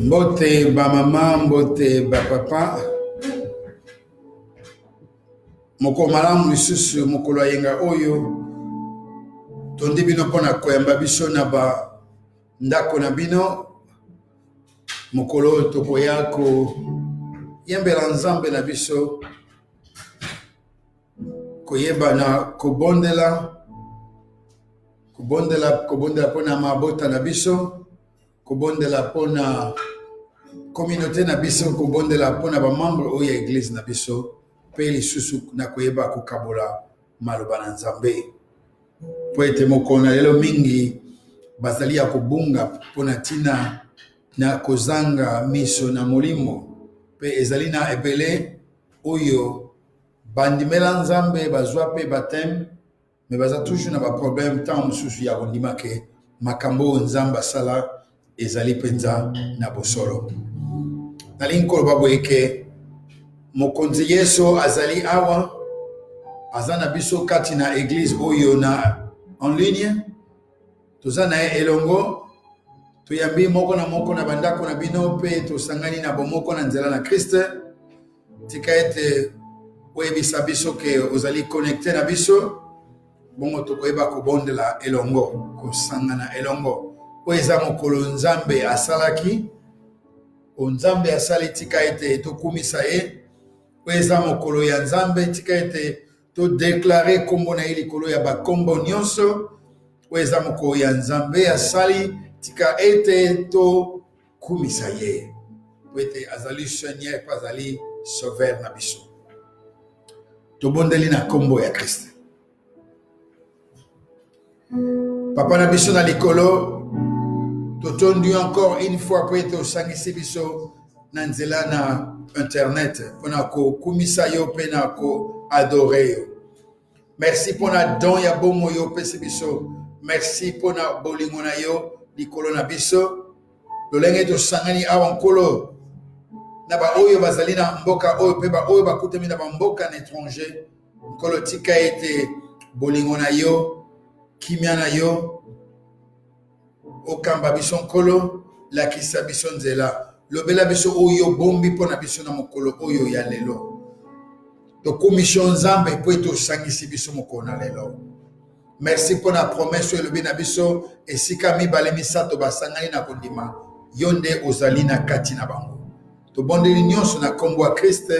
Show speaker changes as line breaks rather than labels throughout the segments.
Mbote ba mama, mbote ba papa. Moko malamu lisusu mokolo yenga oyo. Tondi bino pona koyamba biso na ba ndako na bino. Mokolo tokoya ko yembela nzambe na biso. Koyeba na kobondela pona mabota na biso. Kobondela pona communauté na biso, kobondela pona ba membre oya église na biso. Pe lisusu na koyeba kokabola maloba na nzambe. Po ete mokona lelo mingi bazali ya kobunga pona tina na kozanga miso na molimo. Pe ezali na ebele oyo bandimela nzambe bazwa pe baptême, mais baza toujours na ba problème tant mususu ya kondima ke makambo nzamba sala ezali penza na bosolo. Nali nkolo boyeke mokonzi Yesu azali awa azana biso kati na église oyo na en ligne. Tozana elongo toyambi moko na bandako na bino pe tosangani na bomoko na nzela na Christ. Tika ete oyebisa biso ke ozali connecté na biso. Bongo tokoyeba kobondela elongo, kosangana elongo. Po eza mokolo nzambe asalaki. Nzambe asali tika ete tokumisa ye. Po eza mokolo ya nzambe tika ete to déclarer kombo na ye likolo ya bakombo nyonso. Po eza mokolo ya nzambe asali tika ete to kumisa ye. Po ete azali Seigneur pa azali sauveur na biso. Tobondeli na kombo ya Christ. Papa na biso na likolo, totondi encore une fois pour ete osangisi biso na nzela na internet pona ko kumisa yo pe na ko adorer yo. Merci pona don ya bomo yo pesi biso. Merci pona bolingo na yo likolo na biso. Lolenge tosangani awa nkolo na ba oyo bazali na mboka oyo pe ba oyo bakutemi na ba mboka na étranger. Nkolo tika ete bolingo na yo, kimia na yo, okamba biso nkolo, lakisa biso nzela. Lobela biso oyo bombi pona biso na mokolo oyo ya lelo. Tokumisho nzambe po eto sangisi biso mokolo na lelo. Merci pona promesse elobi na biso esika mibale misato basangani na kondima. Yonde ozali na kati na bango. Tobondeli nyonso na kombo ya Christ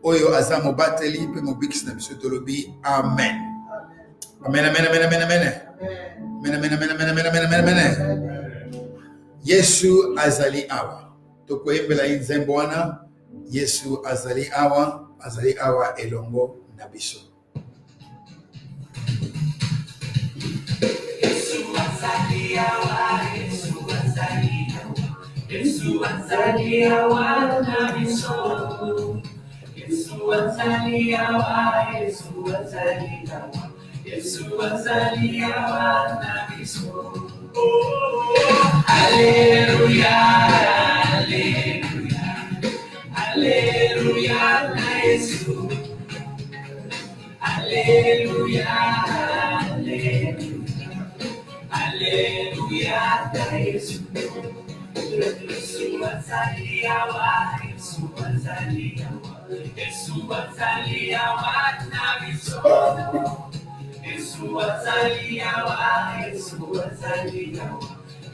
oyo aza mobateli pe mobikisi na biso tolobi amen. Amen, amen, amen, amen, amen. Amen, amen, amen, amen, amen, amen, amen, amen. Yesu azali awa. Tokoyembela nzembo wana. Yesu azali awa elongo na biso. Yesu azali awa, Yesu azali awa. Yesu azali awa na biso. Yesu azali awa, Yesu azali awa. Yesu azali awa na biso. Alleluia, alleluia, alleluia na Yesu. Alleluia, alleluia, alleluia na Yesu. Yesu azali awa, Yesu azali awa. Yesu azali awa na biso. Yesu azali awa, Yesu azali awa.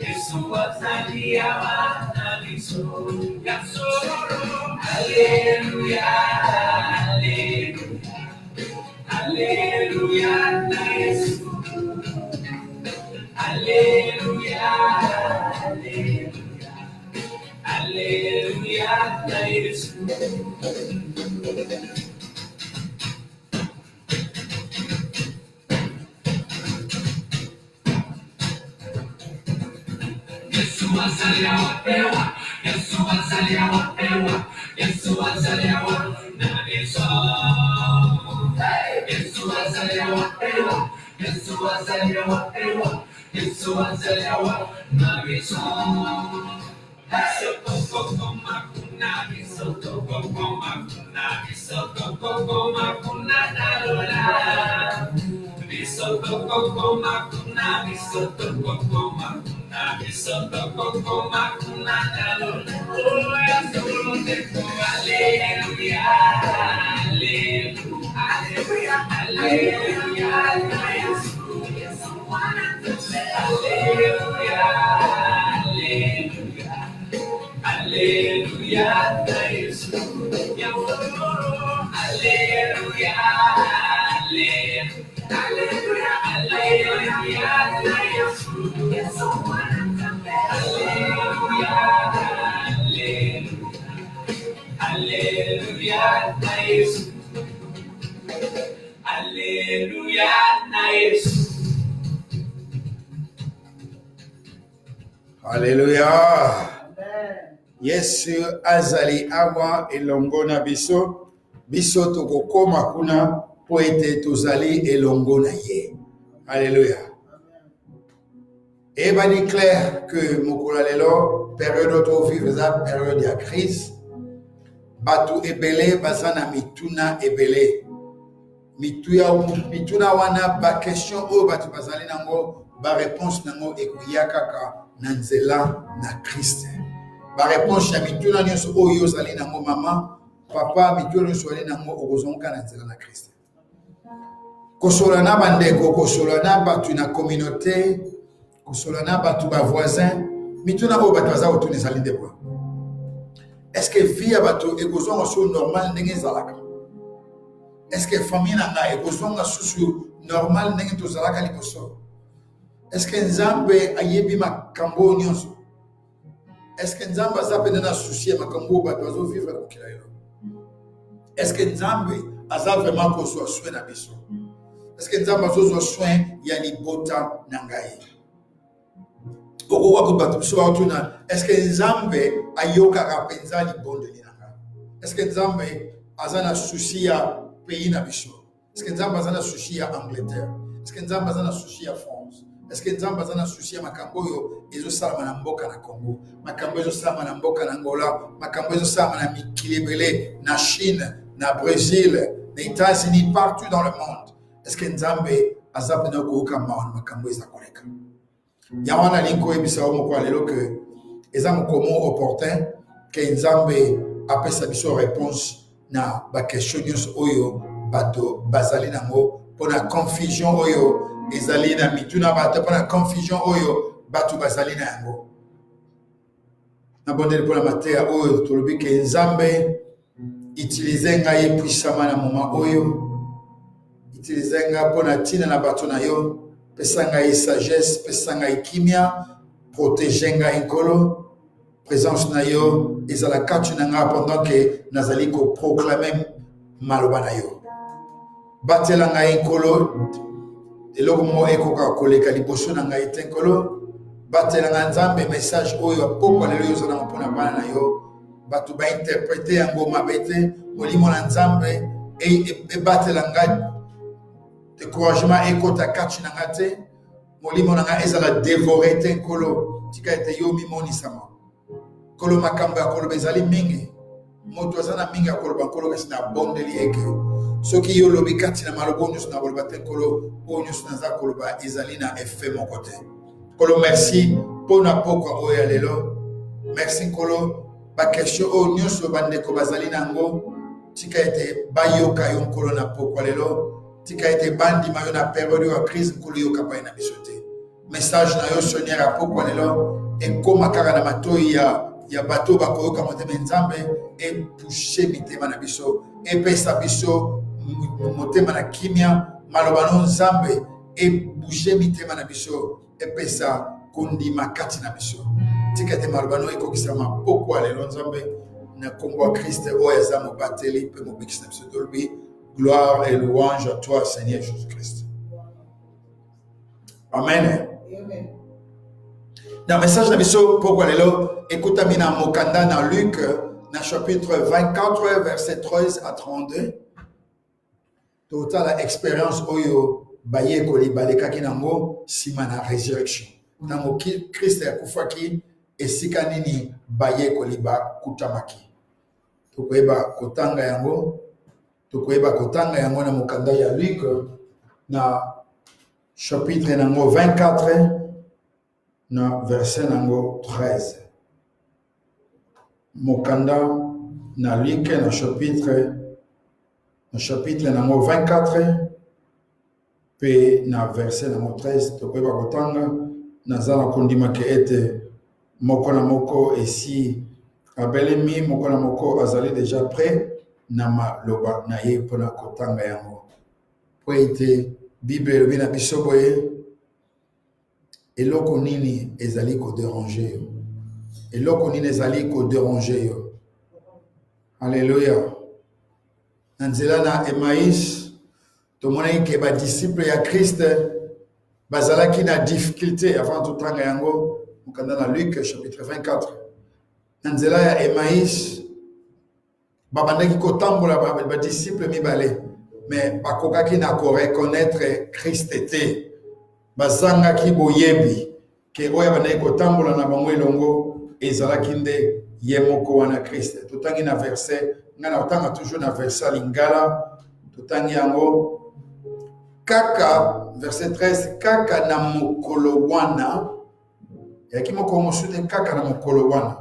Yesu azali awa na biso. Alleluia, alleluia, alleluia na Yesu. Alleluia, alleluia, alleluia na Yesu. Yesu azali awa ewa, Yesu azali awa ewa, Yesu azali awa na biso. Yesu azali awa ewa, Yesu azali awa ewa, Yesu azali awa na biso. Sotoko makuna biso, sotoko makuna biso, sotoko makuna dalola. Biso sotoko makuna, biso sotoko makuna, biso sotoko makuna dalola. Alléluia. Yesu azali awa elongo na biso. Biso tokokoma kuna po ete tozali elongo na ye. Alléluia. Ebani clair que mokolo lelo période to vivre za période ya crise. Batu ebele bazana mituna ebele. Mituna wana ba question o batu bazali nango ba réponse nango ekuyaka na nzela na Christ. Ba réponse ya mituna nyonso oyo zali nango mama, papa, mituna nyonso zali nango okozonga na nzela na Christ. Kosolana bandeko, kosolana batu na communauté, kosolana batu ba voisin, mituna o batu baza otuni zali ndebo. Est-ce que vie ya batu ekozonga so normal ndenge zalaka? Est-ce que famille nanga ekozonga susu normal ndenge tozalaka liboso? Est-ce que Nzambe ayebi makambo nyonso? Est-ce que Nzambe aza pene na souci makambo bato bazo vivre na mokili lelo? Est-ce que Nzambe aza vraiment kozwa soin na biso? Est-ce que Nzambe azozwa soin ya libota na ngai? Okoka ko bato biso batuna, est-ce que Nzambe ayokaka penza libondeli na ngai? Est-ce que Nzambe aza na souci ya pays na biso? Est-ce que Nzambe aza na souci ya Angleterre? Est-ce que Nzambe aza na souci ya France? Est-ce que Nzambe aza na souci ya makambo oyo ezosalama na mboka na Congo, makambo ezosalama na mboka na Angola, makambo ezosalama na mikili ebele na Chine, na Brésil, na États-Unis, partout dans le monde? Est-ce que Nzambe aza pena koyoka makambo ezakoleka? Ya wana linko ebisa omo kwa lelo ke eza mokomo opportun ke Nzambe apesa biso réponse na ba question nyonso oyo bato bazali nango pona confusion oyo ezali na mituna bato pona confusion oyo bato bazali na yango. Na bondeli pona mateya oyo tolobi ke Nzambe utilize ngai puissama na moma oyo, utilize ngai pona tina na bato na yo, pesa ngai sagesse, pesa ngai kimia, protege ngai nkolo, présence na yo ezala katu na ngai pendant que nazali ko proclamer maloba na yo. Batela ngai nkolo eloko mo ekoka koleka liboso na ngai te nkolo. Batela ngai Nzambe message oyo apoko lelo yo zana mpona bana na yo bato ba interpréter yango mabe te. Molimo na Nzambe batela ngai découragement ekota katu na ngai te. Molimo na ngai ezala dévorer te nkolo, tika ete yo mimonisama kolo makambo ya koloba ezali mingi, moto aza na mingi ya koloba nkolo kasi na bondeli eke soki yo lobi kati na maloba oyo nyonso na koloba te nkolo, oyo nyonso naza koloba ezali na effet moko te. Nkolo merci mpona pokwa oyo ya lelo. Merci nkolo bakestion oyo nyonso bandeko bazali nango, tika ete bayoka yo nkolo na pokwa lelo, tika ete bandima yo na periode ya crise nkolo yoka pai na biso te. Message na yo seigneur ya pokwa lelo ekoma kaka na matoi ya bato bakoyoka motema Nzambe etouche mitema na biso, epesa biso motema na kimia, maloba no Nzambe ebouge mitema na biso, epesa kondima kati na biso. Tika ete maloba no ekokisama pokwa lelo Nzambe na kombo ya Christ oyo aza mobateli mpe mobikisi na biso tolobi gloire et louange à toi Seigneur Jésus-Christ. Amen. Dans le message de biso pourquoi lelo écoutami na mokanda na Luc na chapitre 24 verset 13 à 32. Total la expérience oyo baye ko libalekaki nango sima na résurrection. Tango Christ akufaki esika nini baye ko liba kutamaki. Tokoyeba kotanga yango na mokanda ya Luc na chapitre nango 24 na verset nango 13. Mokanda na Luc na chapitre nango 24 Pe na verset na mo 13 tokoyeba kotanga naza na kondima ke ete moko na moko esi abelemi moko na moko azali déjà prêt na maloba na ye mpona kotanga yango po ete bible elobi na biso boye eloko nini ezali koderange yo eloko nini ezali koderange yo. Alléluia. Na nzela na Emmaüs tomonaki ke badisciple ya Christ bazalaki na difficulté avant totanga yango mokanda na Luc chapitre 24. Na nzela ya Emmaüs babandaki kotambola badisciple mibale mais bakokaki na koreconnaître Christ te bazangaki boyebi ke oyo bandaki kotambola na bango elongo ezalaki nde ye moko wana Christ. Totangi na verset nga na otanga toujours na verset lingala totangi yango kaka verset 13 kaka na mokolo wana yaki moko mosusu kaka na mokolo wana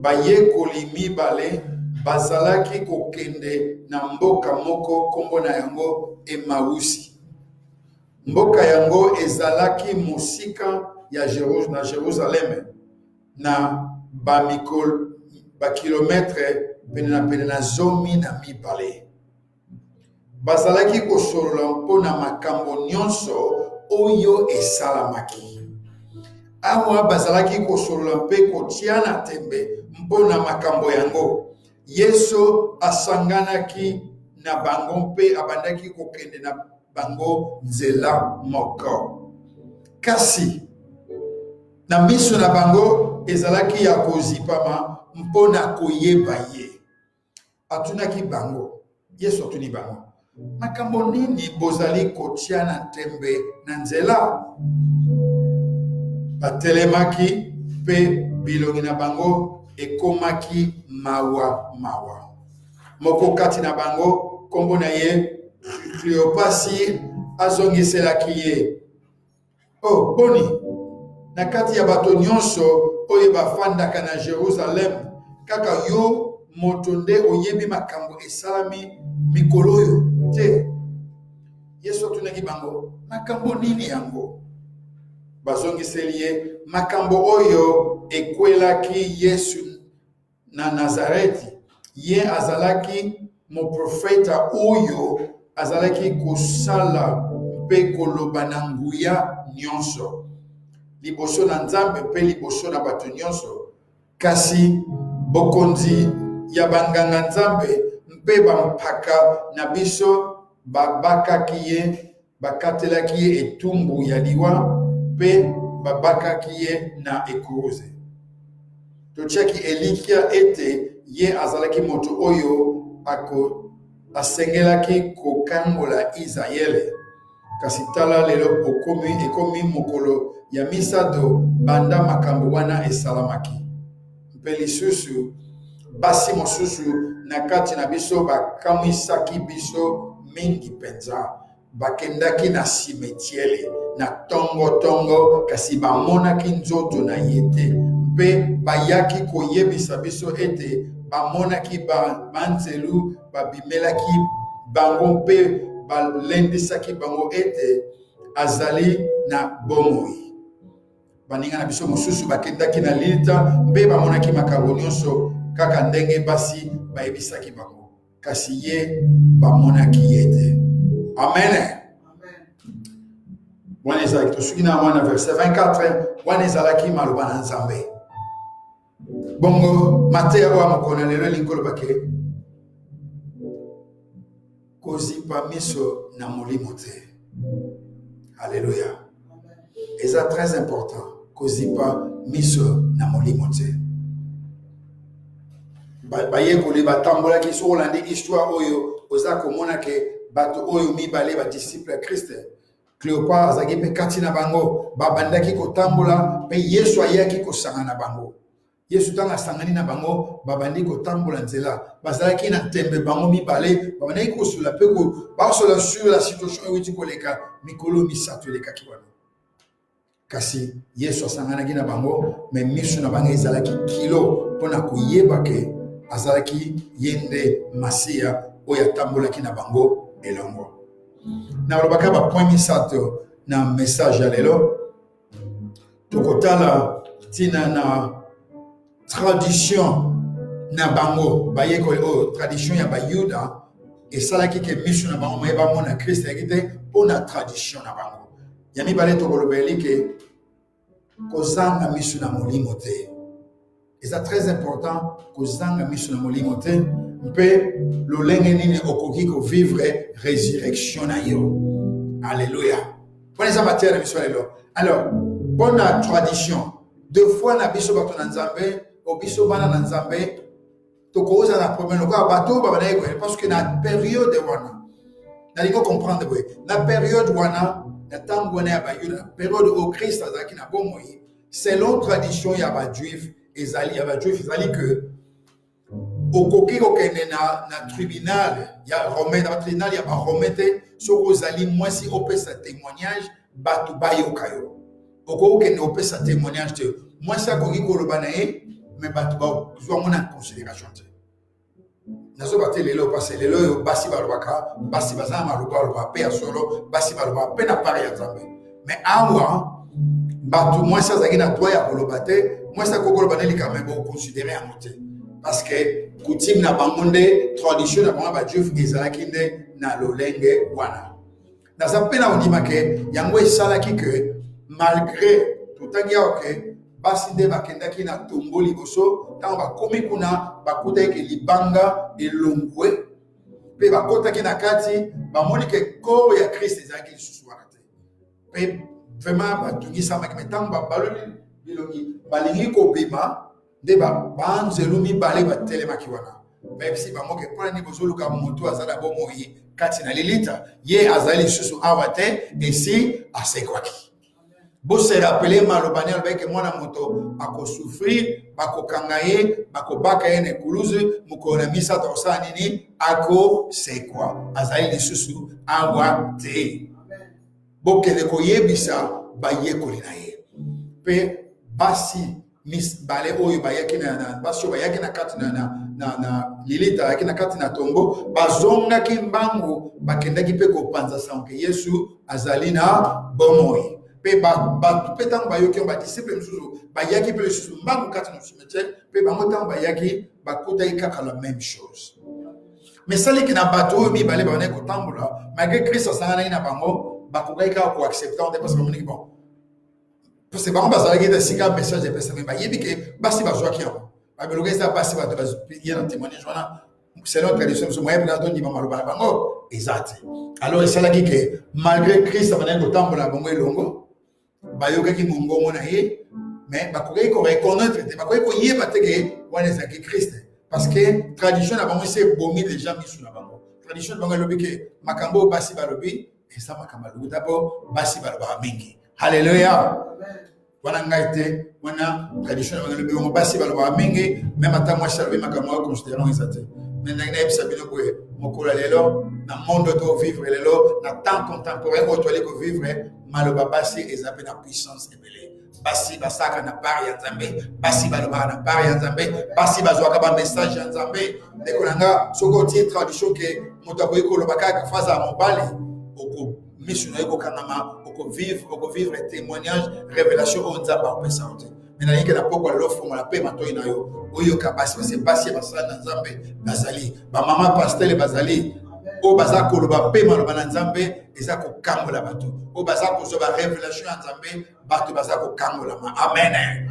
bayekoli mibale bazalaki kokende na mboka moko kombo na yango Emausi. Mboka yango ezalaki mosika ya na Jérusalem na bakilometre pene na zomi na mibale. Bazalaki kosolola mpona makambo nyonso oyo esalamaki. Awa bazalaki kosolola mpe kotiana tembe mpona makambo yango. Yesu asanganaki na bango mpe abandaki kokende na bango nzela moko. Kasi na miso na bango ezalaki ya kozipama mpona koyeba ye. Atunaki bango, Yesu atuni bango, makambo nini bozali kotiana tembe na nzela? Batelemaki pe bilongi na bango ekomaki mawa. Moko kati na bango kombo na ye Cleopasi azongiselaki ye, oh boni, na kati ya bato nyonso oyo bafandaka na Jerusalem kaka yo moto nde oyebi makambo esalami mikolo oyo te? Yesu atunaki bango, makambo nini yango? Bazongiseli ye, makambo oyo ekwelaki Yesu na Nazareti, ye azalaki mo profeta oyo azalaki kosala mpe koloba na nguya nyonso liboso na Nzambe mpe liboso na bato nyonso. Kasi bokonzi ya banganga Nzambe mpe bampaka na biso babakaki ye, bakatelaki ye etumbu ya liwa mpe babakaki ye na ekuruze. Totiaki elikia ete ye azalaki moto oyo asengelaki kokangola Israele. Kasi tala lelo ekomi mokolo ya misato banda makambo wana esalamaki. Mpe lisusu basi mosusu na kati na biso bakamwisaki biso mingi penza. Bakendaki na simetiele na tongo kasi bamonaki nzoto na yete. Mpe bayaki koyebisa biso ete bamonaki banzelu babimelaki bango mpe balendisaki bango ete azali na bomoi. Baninga na biso mosusu bakendaki na lita mpe bamonaki makambo nyonso kaka ndenge basi bayebisaki bango, kasi ye bamonaki ete. Amen. Wana ezalaki tosuki na wana verset 24 wana ezalaki maloba na Nzambe. Bongo Mateya wa mokona lelo linkolo bake kozipa miso na molimo te. Alléluia. Eza très important kozipa miso na molimo te. Bayekoli batambolaki so olandi histoire oyo oza komona ke bato oyo mibale ba disciple ya Christ. Cléopas azaki pe kati na bango babandaki kotambola pe Yesu ayaki kosanga na bango. Yesu tanga sangani na bango babandi kotambola nzela bazalaki na tembe bango mibale babandaki kosola pe ko basola sur la situation ewiti koleka mikolo misato elekaki wana. Kasi Yesu asanganaki na bango me miso na bango ezalaki kilo mpona koyeba ke azalaki yende Masia oyo atambolaki na bango elongo. Na lobaka ba point misato na message ya lelo. Tokotala tina na tradition na bango baye ko tradition ya bayuda et ça là qui est mission na bango mais ba mona Christ ekite ona tradition na bango. Yami bale tokolobeli ke kozanga mission na molimo te. Et c'est très important kozanga mission na molimo te mpe lolenge nini okoki ko vivre résurrection na yo. Alléluia. Prenez ça matière de mission lelo. Alors, bonne tradition. Deux fois na biso bato na Nzambe, o biso bana na Nzambe, tokoza na problème ko bato ba na ego parce que na période wana. Na liko comprendre boy. Na période wana, na tango wana ya bayuda, période au Christ azaki na bomoi, selon tradition ya ba juif, ezali ya ba juif ezali que okoki kokende na tribunal ya romain na tribunal ya ba romain te soko ozali mwasi opesa témoignage bato bayoka yo. Okoki kokende opesa témoignage te mwasi akoki koloba na ye mais bato bazwa mona considération te. Nazo bate lelo parce lelo yo basi balobaka basi bazana maloba pe ya solo basi baloba pe na pare ya Nzambe. Mais awa bato mwasi azaki na droit ya koloba te mwasi akoki koloba na lika mais bo considérer en moté. Parce que coutume na bangonde tradition na bango ba juif ezalaki nde na lolenge wana. Na zapena ondima ke yango esalaki que malgré totangi oke basi nde bakendaki na tombo liboso tango bakomi kuna bakutaki ke libanga elongwe pe bakotaki na kati bamoni ke corps ya Christ ezalaki lisusu wana te. Pe vraiment batungisamaki me tango babaloli bilongi balingi kobima nde banzelu mibale batelemaki wana. Même si bamoke mpona ni bozoluka moto azala bomoi kati na lilita ye azali lisusu awa te esi asekwaki. Bose rappele malobani albeke mwana moto akosouffrir bakokanga ye bakobaka ye na ekuluzu mokolo na misato akosala nini akosekwa azali lisusu awa te. Bokende koyebisa bayekoli na ye mpe basi mis bale oyo bayaki na basi oyo bayaki na kati na lilita bayaki na kati na tombo bazongaki mbangu bakendaki mpe kopanza sanke Yesu azali na bomoi mpe bato mpe ntango bayoki badisiple mosusu bayaki mpe lisusu mbangu kati na cimetière mpe bango ntango bayaki bakutaki kaka la même chose. Mais saliki na bato oyo mibale babandaki kotambola malgré Christ asanganaki na bango bakokaki kaka koaccepte nde parce que bamoniki bon parce que bango bazalaki na sika message epesa me bayebi ke basi bazwaki yango babeloki eza basi bato baye na témoignage wana selon tradition mosusu moyebi na tondima maloba na bango eza te. Alors esalaki ke malgré Christ abandaki kotambola na bango elongo bayokaki mongongo na ye mais bakokaki koreconnaître te bakoki koyeba te ke wana ezalaki Christ parce que tradition na bango esi ebomi déjà misu na bango. Tradition na bango elobi ke makambo oyo basi balobi eza makambo alokuta mpo basi balobaka mingi. Alléluia. Wana ngai te wana tradition na bango elobi bango basi balobaka mingi même ata mwasi alobi makambo oyo considérant eza te. Mais nayebisa bino boye mokolo lelo na monde to vivre lelo na temps contemporain oyo toali kovivre maloba basi eza mpe na puissance ebele. Basi basaka na part ya Nzambe basi balobaka na part ya Nzambe basi bazwaka bamessage ya Nzambe ndeko na nga soki otie tradition ke moto akoki koloba kaka faza ya mobali mission na ye kokangama okovivre témoignage révélation oyo Nzambe akopesa yo te. Mais nalingi na pokwa lelo fongola mpe matoi na yo oyoka basi parce que basi basala na Nzambe bazali bamama pasteur bazali oyo baza koloba mpe maloba na Nzambe eza kokangola bato oyo baza kozwa barévélation ya Nzambe bato baza kokangolama. Amen.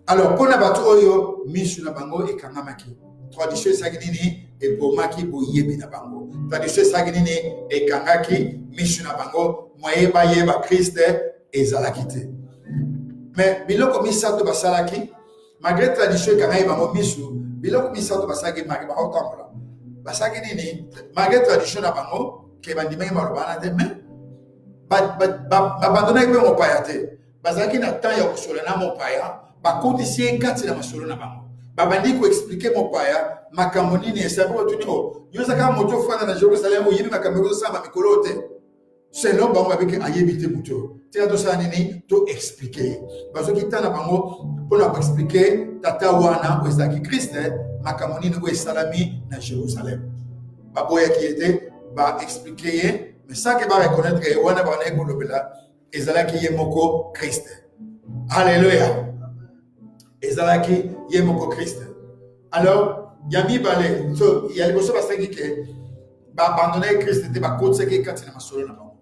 Alors mpona bato oyo misu na bango ekangamaki tradition esalaki nini ebomaki boyebi na bango. Tradition esalaki nini ekangaki misu na bango moyeba Christ ezalaki te. Mais biloko misato basalaki malgré tradition ekangaki bango misu biloko misato basalaki maki bakotambola basalaki nini malgré tradition na bango ke bandimaki maloba wana te mais babandonaki mpe mopaya te bazalaki na temps ya kosola na mopaya bakotisi ye kati na masolo na bango babandi koexplike mopaya makambo nini esabi otuni o yo eza kaka moto ofanda na Jérusalem oyebi makambo ekozosala mikolo te selon bango babiki ayebi te moto tika tosala nini to explike ye bazoki ntan na bango mpona koexplike tata wana oyo ezalaki Kriste makambo nini oyo esalami na Jérusalem baboyaki ye te baexplike ye Mais ça qui va reconnaître que wana ba na ekolobela ezalaki ye moko Christ. Alléluia. Ezalaki ye moko Christ. Alors, yami balé, so il y a les personnes qui que ba abandonner Christ était ba côté que quand il a masolo na ba.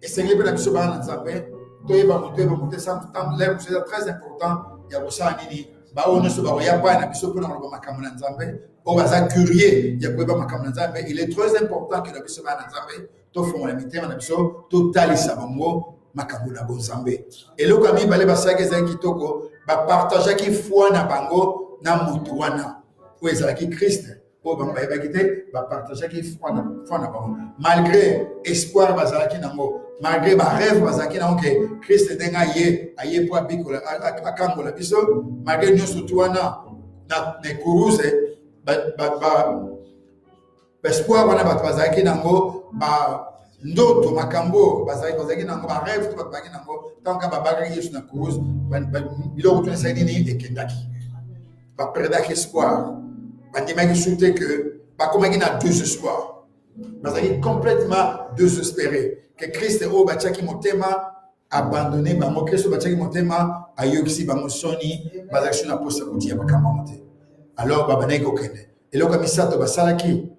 Et c'est les personnes qui sont dans Nzambe, to yeba monter ça temps là c'est très important. Il y a aussi nini ba ono so ba ya pa na biso pour na ba makambo na Nzambe, o ba za curieux, ya ko ba makambo na Nzambe, il est très important que na biso ba na Nzambe to fo la mité na biso to talisa bango makambo na Nzambe. Et lo kami balé ba sa ke za kitoko ba partager ki foi na bango na mutu wana. Où ezalaki Christ po bamba ebakite ba partager ki foi na bango. Malgré espoir bazalaki nango, malgré ba rêve bazalaki nango que Christ denga ye aye po abikola akangola biso, malgré nyonso tuana na kuruze ba espoir wana bazalaki nango ba ndoto makambo bazalaki nango ba rêve to bazalaki nango tant que babaki yesu na kuruze biloko to na nini ekendaki ba perdaki espoir. Bandimaki souté que bakomaki na désespoir. Bazaki complètement désespéré que Christ o batiaki motema abandonné bango Christ batiaki motema ayokisi bango soni bazaki na posa kutia bakamba mote. Alors babanaki okende. Eloko misato basalaki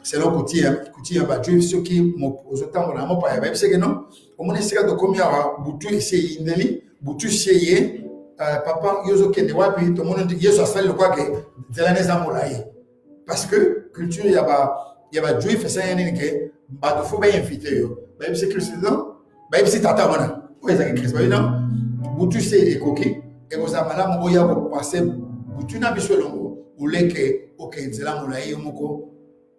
selon kutia ba juif soki ozotambola mo pa ya babiseke non omoni sika to komi awa butu ese indeli butu seye papa yozo kende wapi to mono yeso asali le quoi que zelane zamolaye parce que culture ya ba juif ça yani que ba to fo ba invité yo ba c'est Christ non ba c'est tata wana o ezaki Christ ba non butu se ekoki e ko zamala mo ya ko passer butu na biso longo ou leke okenzela molaye moko.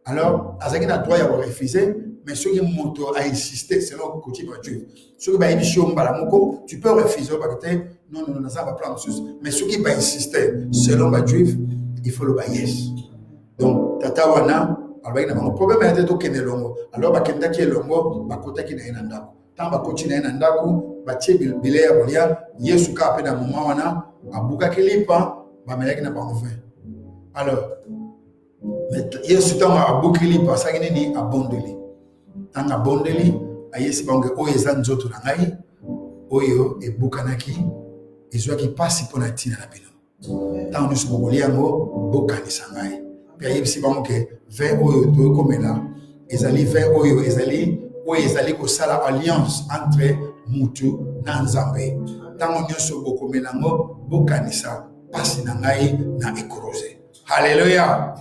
Alors azaki na droit ya ko refuser. Mais ceux qui montent à insister, selon le côté de Dieu. Ceux qui vont émission balamoko, tu peux refuser parce que non, ça va prendre chose. Mais ceux qui vont insister, selon Dieu, il faut le yes. Donc, tata wana, alors il y a un problème à être au Kenelongo. Alors, bakenda qui est longo, bakota qui n'est pas tant bakoti n'est pas batie bilé à bolia, yesu ka pe na moment wana, abuka kilipa, bameleki na bango fin. Alors, yesu tanga abukili pasaki ni abondeli. Tanga bondeli ayesi bango oyo eza nzoto na ngai oyo ebukanaki ezwaki pasi mpona tina na bino ntango nyonso bokolia yango bokanisa ngai mpe ayebisi bango ke vin oyo tokomela ezali vin oyo ezali kosala alliance entre mutu na Nzambe ntango nyonso bokomela yango bokanisa pasi na ngai na ekrose. Alléluia.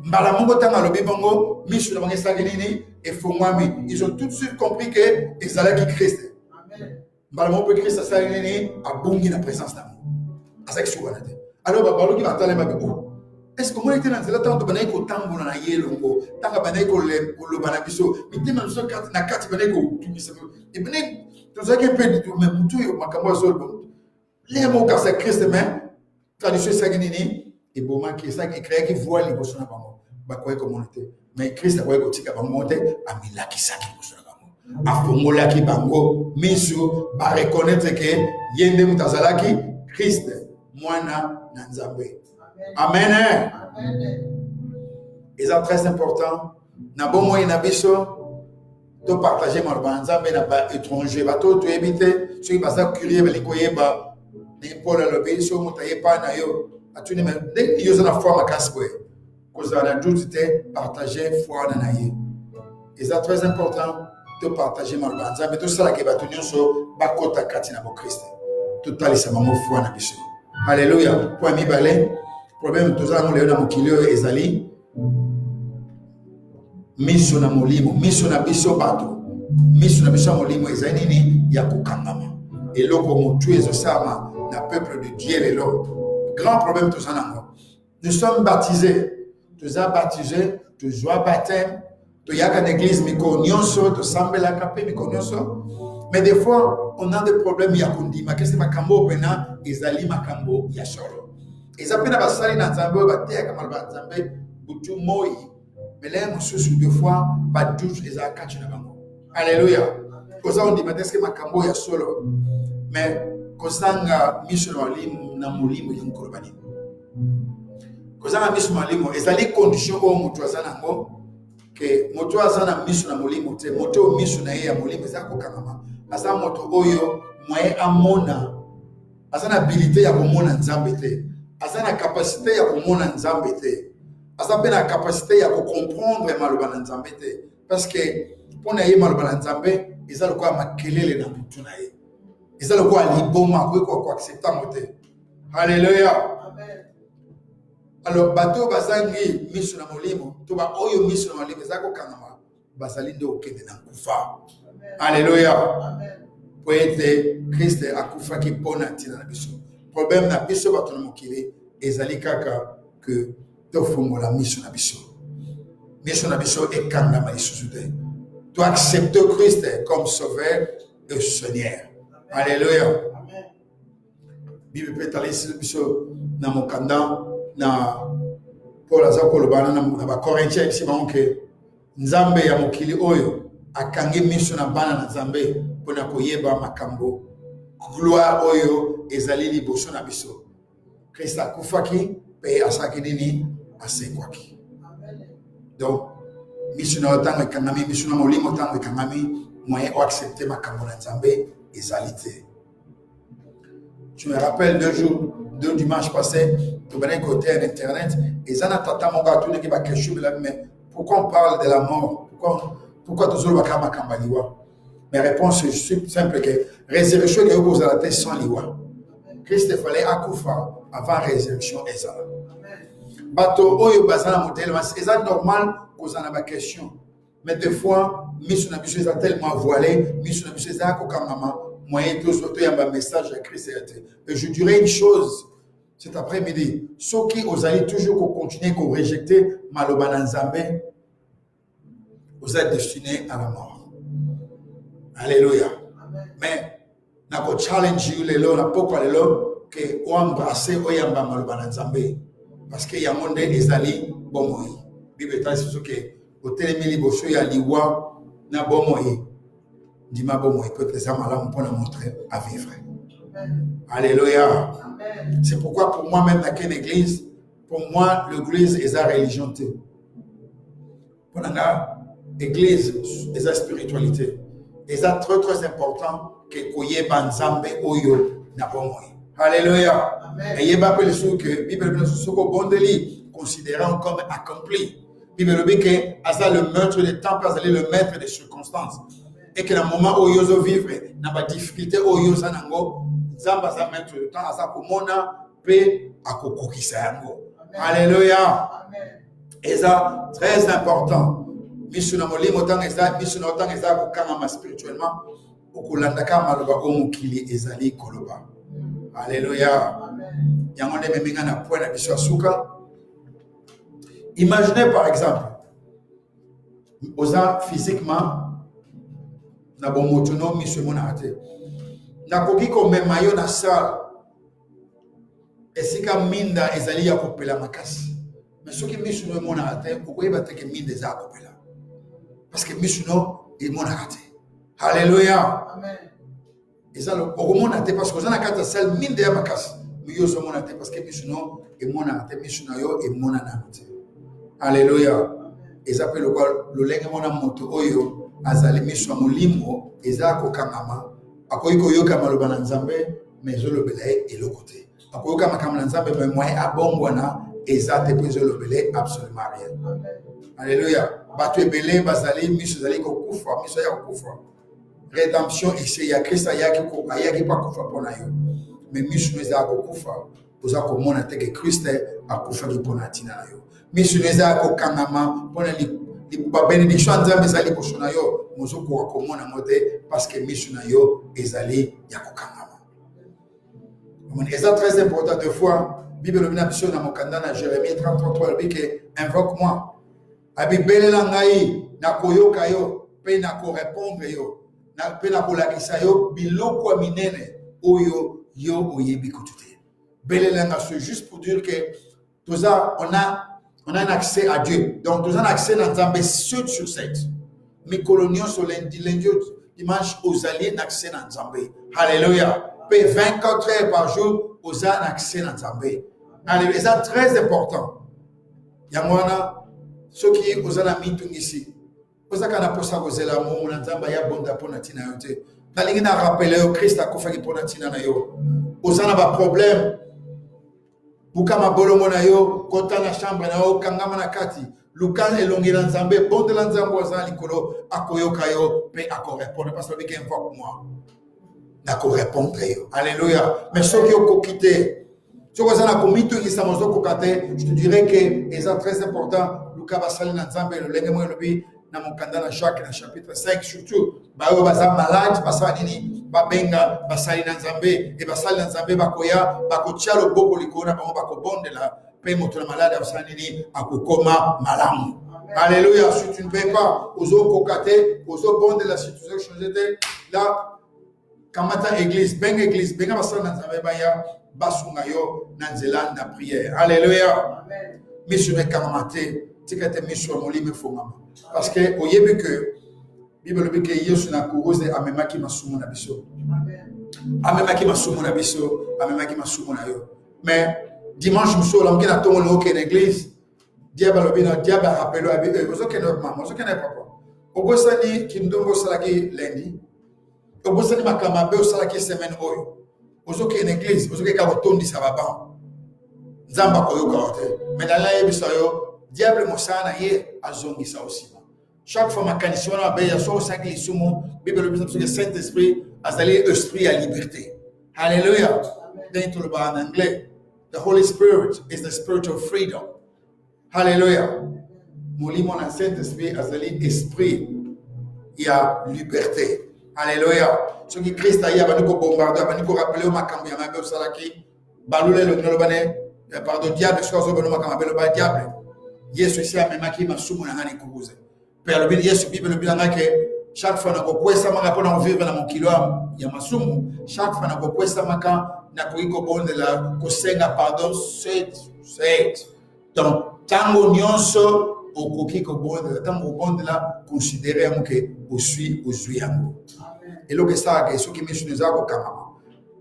Mbala mongo tanga lobi bango misu na bango esaki nini efongwami. Ils ont tout de suite compris que ezalaki Christ. Amen. Mbala mongo Christ asali nini abungi na présence d'amour. Asaki suwana te. Alors baloki batale mabe o. Est-ce que moi était dans la tente banay ko tambola na yelongo tanga banay ko loba na biso mitema nso kati na kati banay ko tumisa e banay to zaki pe du même mutu yo makambo azolo le mo ka c'est Christ mais tradition saki nini et bon qui ça qui crée qui voit les personnes bango ba quoi communauté mais Christ a quoi ko tika bango monte amila ki saki personnes bango afongola ki bango misu ba reconnaître que yende mutazalaki Christ mwana na Nzambe. Amen. Amen. Et c'est très important na bon moyen na biso to partager mon Nzambe na ba étranger ba to éviter ceux qui ba ça curieux ba likoyeba ni Paul le biso mutaye pa na yo. Atuni me dès que na foi makaswe cause na dutite partager foi na naye. Et c'est très important de partager mon Nzambe to sala ke ba tunyo so ba kota kati na bo Christ. To talisa mo foi na biso. Alléluia. Pour mi balé problème tozala leo na mokilio ezali miso na molimo miso na biso bato miso na biso molimo ezali nini ya kokangama eloko motu ezosama na peuple de Dieu lelo grand problème tozala nango. Nous sommes baptisés toza baptisés tozwa baptême toyaka na église miko nyonso tosambelaka pe miko nyonso mais des fois on a des problèmes ya kundima kese makambo pena ezali makambo ya solo. Ils appellent à Basali dans Nzambe, Batea comme Nzambe, Butu Moi, mais là, nous sommes deux fois, pas douze, les akachina bango. Alléluia. Kosa on dit, mais est-ce que ma kambo ya solo, mais kosanga mission walim na mulimo yankorobani. Kosanga mission walimo, ezali condition au mutuazana ngo, que moto azana misu na molimo te moto misu na ya molimo zako kangama asa moto oyo moye amona azana habilité ya komona nzambe te azana capacité ya komona nzambe te asa pe na capacité ya ko comprendre maloba na nzambe te parce que pona ye maloba na nzambe eza lokwa makelele na mutu na ye eza lokwa liboma ko accepter mote. Alléluia. Amen. Alors bato bazangi misu na molimo to ba oyo misu na molimo zako kangama bazali ndo okende na kufa. Alléluia. Amen. Poete Christ akufaki pona tina na biso. Problème na biso bato na mokili ezali kaka que to fongola misu na biso. Misu na biso ekangama lisusu te. Tu acceptes Christ comme sauveur et Seigneur. Alléluia. Amen. Bible peut aller sur biso na mokanda na Paul azakoloba na ba Corinthiens ici banque nzambe ya mokili oyo akangi miso na bana na nzambe pona koyeba makambo gloire oyo ezali liboso na biso. Christ akufaki pe asaki nini asekwaki. Amen. Donc miso na otango ekangami miso na molimo otango ekangami moyen o accepter makambo na nzambe ezali te. Je me rappelle deux dimanches passés, tu venais côté internet, et ça n'a pas mon gars, tout le monde qui va mais pourquoi on parle de la mort? Pourquoi tout le monde va kamba liwa? Mes réponses sont simples que résurrection est opposée à la tête sans liwa. Christ fallait akufa avant résurrection ezala. Bato oyo bazana modèle, c'est normal qu'on en a ma question. Mais des fois, mission na biso est tellement voilé, mission na biso est kokamama. Moyen tout surtout il y a un message à Christ et je dirais une chose cet après-midi ceux qui vous allez toujours continuer à rejeter maloba nzambe vous êtes destinés à la mort. Alléluia. Amen. Mais na ko challenge you lelo na poko lelo que o embrasser o yamba maloba nzambe parce que ya monde ezali bomoi Bible t'a dit que au télémili boso ya liwa na bomoi Dima bon, il peut être malade pour nous montrer à vivre. Amen. Alléluia. Amen. C'est pourquoi pour moi même dans une église, pour moi l'église est la religion. Pour l'église est la spiritualité. Et c'est très très important que koye banzambe oyo na bomoi. Alléluia. Amen. Et il y a pas le sou que Bible nous soko bondeli considérant comme accompli. Bible dit que asa le maître des temps, c'est le maître des circonstances. Et que dans le moment où ils vivent, dans la difficulté où ils sont, Zamba va mettre le temps à ça pour mona paix à kokokisa. Alléluia. Et ça très important. Misuna molimo tang eza misuna tang eza ko kama spirituellement okulanda kama loba omukili ezali koloba. Alléluia. Amen. Yango de meminga na point na biso asuka. Imaginez par exemple oza physiquement na bomotono miso mona ate na koki ko mema yo na sala esika minda ezali ya kopela makasi mais soki miso no mona ate okoyeba te ke minda za kopela parce que miso no e mona ate. Alléluia. Amen. Ezalo okomona te parce que ozana kata sala minda ya makasi miyo so mona te parce que miso no e mona ate miso na yo e mona na ate. Alléluia. Ezapelo lo lenge mona moto oyo azali miso molimo ezako kangama akoyiko yoka maloba na nzambe mezolo belé elokote akoyoka makama na nzambe mais moi abongwana ezate pezolo belé absolument rien. Amen. Alléluia. Batu belé bazali miso zali ko kufa miso ya kufa rédemption ici ya Christ ayaki ko ayaki pa kufa pona yo mais miso ezako kufa poza ko mona te que Christ akufa ki pona tina na yo miso ezako kangama pona ba bénédiction nzambe ezali kosona yo mozoko wa komona mote parce que misuna yo ezali ya kokangama. C'est très important de fois Bible na biso na mokanda na Jérémie 33 dit que invoque-moi abibelela ngai na koyoka yo pe na ko répondre yo na pe na kolakisa yo biloko minene oyo yo oyebi kutute belela nga c'est juste pour dire que tout ça on a un accès à Dieu. Donc, nous avons accès à Nzambe 7 sur 7. Mes coloniaux sont lundi, dimanche, aux alliés, un accès à Nzambe. Alléluia. Puis 24 heures par jour, aux a un accès à Nzambe. Alléluia. C'est très important. Yamwana, Ce qui est aux amis ici. Vous avez un poste à cause de l'amour, vous avez un bon d'apport à tina yote. Nalingi na rappeler au Christ à kofaki pour tina na yo. Vous avez un problème. Bukama bolongo na yo, kota na chambre na yo, kangama na kati. Lukan elongi na nzambe, bonde la nzambe wazana likolo, akoyoka yo, pe ako répondre parce que quelqu'un invoque moi. Nako répondre yo. Alléluia. Mais ceux qui ont quitté, ceux qui ont commis qui sont kokate, je te dirais que c'est très important. Luka basali na nzambe le lengemo lobi na mokanda na Jacques na chapitre 5 surtout. Ba yo baza malade, basa nini, babenga basali na nzambe et basali na nzambe bakoya, bakotia loboko likona bango bakobonde la pe moto na malade basali nini akokoma malamu. Alléluia. Si tu ne peux pas, ozo kokate, ozo bonde la situation changer là. Kamata église, benga basala na nzambe baya basunga yo na nzela na prière. Alléluia. Amen. Misu me kamamate, tikate misu molime fongama. Parce que oyebi que Bible dit que Yesu na kuruze amemaki masumu na biso. Amen. Amemaki masumu na biso, amemaki masumu na yo. Mais dimanche muso la mkina tongo lo ke na église, diable lobina diable rappelo abi ozoke normal, ozoke na papa. Ogosani kindongo salaki lundi. Ogosani makamabe osalaki semaine oyo. Ozoke na église, ozoke ka botondisa baba. Nzamba koyoka ote. Mais dans la yebiso yo, diable mosana ye azongisa aussi. Chaque fois que je suis en train de faire le Saint-Esprit, esprit à liberté. Alléluia. En anglais, the Holy Spirit is the spirit of freedom. Alléluia. Mon Saint-Esprit, esprit, il y a liberté. Alléluia. Ce qui Christ a dit, il y a bombardé, il y a rappelé au Makambi, il y a Salaki, Baloulé, le Nolobane, pardon, diable, ce qu'on a diable. Yesu ici a même qui m'a soumis à un cousin. Père le Yesu Bible le bilanga que chaque fois na kokwesa maka pona vivre na mokilo ya masumu chaque fois na kokwesa maka na kuiko bonde la kosenga pardon c'est donc tango nyonso okoki ko bonde tango bonde la considérer amuke osui yango et lo que ça que soki misu nzako kama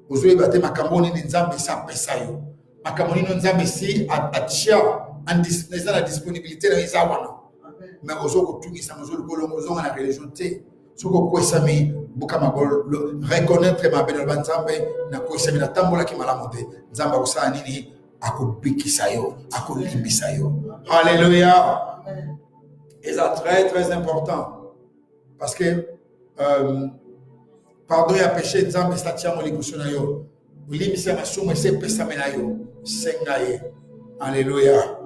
ozui bate makamboni ni nzambe sa pesa yo makamboni no nzambe si atia en disponibilité na izawana. Mais aux tout qui sont dans la religion, ce qu'on peut s'amener, reconnaître ma belle banzambe, na quoi s'amener la tambola qui m'a la monté, zamba usa nini, ako bikisayo, ako limbisayo. Alléluia. Et c'est très très important parce que pardon ya péché nzambe statia mo likushona yo, limbisa masumo c'est pesa menayo, sengaye. Alléluia.